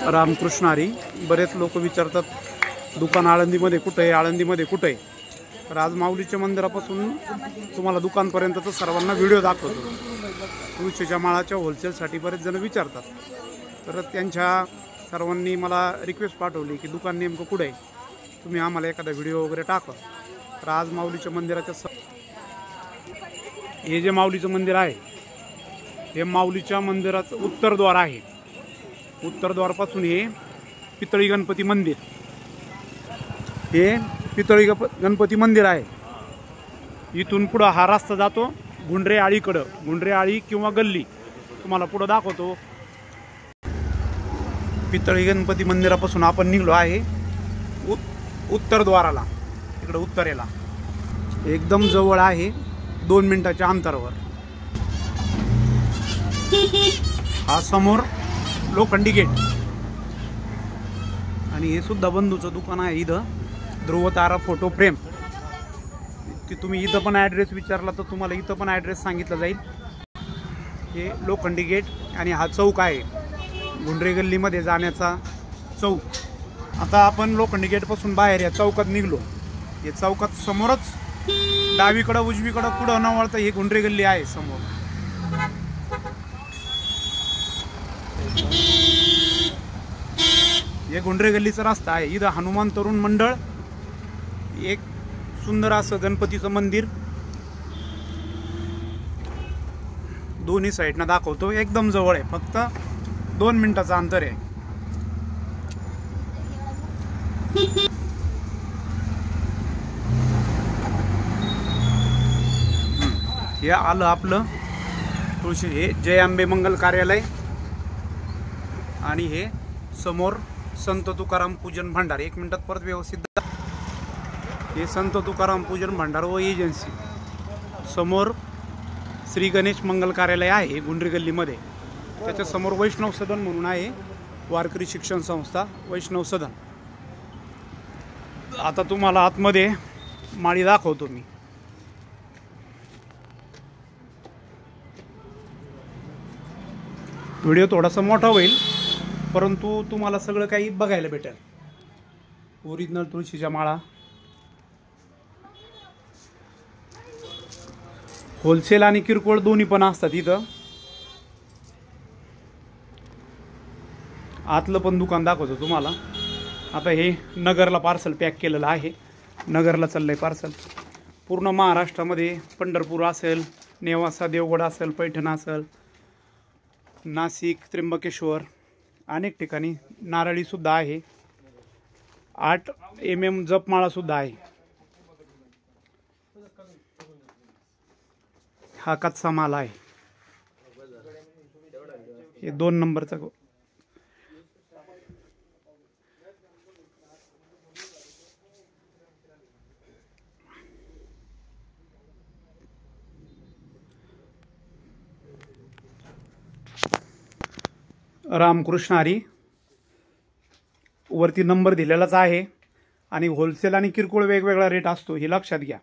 रामकृष्ण हरी. बरेच लोक विचारतात दुकान आळंदीमध्ये कुठे आहे, आळंदीमध्ये कुठे आहे. तर आज माऊलीच्या मंदिरापासून तुम्हाला दुकानपर्यंतचा सर्वांना व्हिडिओ दाखवतो. तुळशीच्या माळाच्या होलसेलसाठी बरेच जण विचारतात. तर त्यांच्या सर्वांनी मला रिक्वेस्ट पाठवली की दुकान नेमकं कुठे आहे, तुम्ही आम्हाला एखादा व्हिडिओ वगैरे टाका. तर आज माऊलीच्या मंदिराच्या हे जे माऊलीचं मंदिर आहे हे माऊलीच्या मंदिराचं उत्तरद्वार आहे. उत्तरद्वारपासून हे पितळी गणपती मंदिर, हे पितळी गणपती मंदिर आहे. इथून पुढं हा रस्ता जातो गुंडरे आळीकडं. गुंडरे आळी किंवा गल्ली तुम्हाला पुढं दाखवतो. पितळी गणपती मंदिरापासून आपण निघलो आहे उत्तरद्वाराला, इकडं उत्तरेला. एकदम जवळ आहे, 2 मिनिटाच्या अंतरावर. हा समोर लोखंडी गेट आणि हे सुद्धा बंधूचं दुकान आहे. इथं ध्रुवतारा फोटो फ्रेम. की तुम्ही इथं पण ॲड्रेस विचारला तर तुम्हाला इथं पण ॲड्रेस सांगितला जाईल. हे लोखंडी गेट आणि हा चौक आहे गुंडरे गल्लीमध्ये जाण्याचा चौक. आता आपण लोखंडी गेटपासून बाहेर या चौकात निघलो. हे चौकात समोरच डावीकडं उजवीकडं पुढं न वळता ही गुंडरे गल्ली आहे समोर. हे गुंडरे गल्लीचा रस्ता आहे. इथं हनुमान तरुण मंडळ, एक सुंदर असं गणपतीचं मंदिर दोन्ही साईडनं दाखवतो. एकदम जवळ आहे, फक्त 2 मिनिटाचं अंतर आहे. हे आलं आपलं तुळशी. हे जय आंबे मंगल कार्यालय आणि हे समोर संत तुकाराम पूजन भांडार. 1 मिनिटात परत व्यवस्थित. हे संत तुकाराम पूजन भांडार व एजन्सी. समोर श्री गणेश मंगल कार्यालय आहे गुंडरी गल्लीमध्ये. त्याच्या समोर वैष्णव सदन म्हणून आहे, वारकरी शिक्षण संस्था वैष्णव सदन. आता तुम्हाला आतमध्ये माळी दाखवतो मी. व्हिडिओ थोडासा मोठा होईल परंतु तुम्हाला सगळं काही बघायला भेटेल. ओरिजिनल तुळशीच्या माळा, होलसेल आणि किरकोळ दोन्ही पण असतात इथं. आतलं पण दुकान दाखवतो तुम्हाला. आता हे नगरला पार्सल पॅक केलेलं आहे. नगरला चाललंय पार्सल. पूर्ण महाराष्ट्रामध्ये पंढरपूर असेल, नेवासा देवगड असेल, पैठण असेल, नाशिक, त्र्यंबकेश्वर, अनेक ठिकाणी नारळी सुद्धा आहे. 8 mm जपमाळा सुद्धा आहे. हा कच्चा माल आहे. हे 2 नंबरचा. रामकृष्ण हरी. वरती नंबर दिलेलाच आहे आणि होलसेल आणि किरकोळ वेगवेगळा रेट असतो, हे लक्षात घ्या.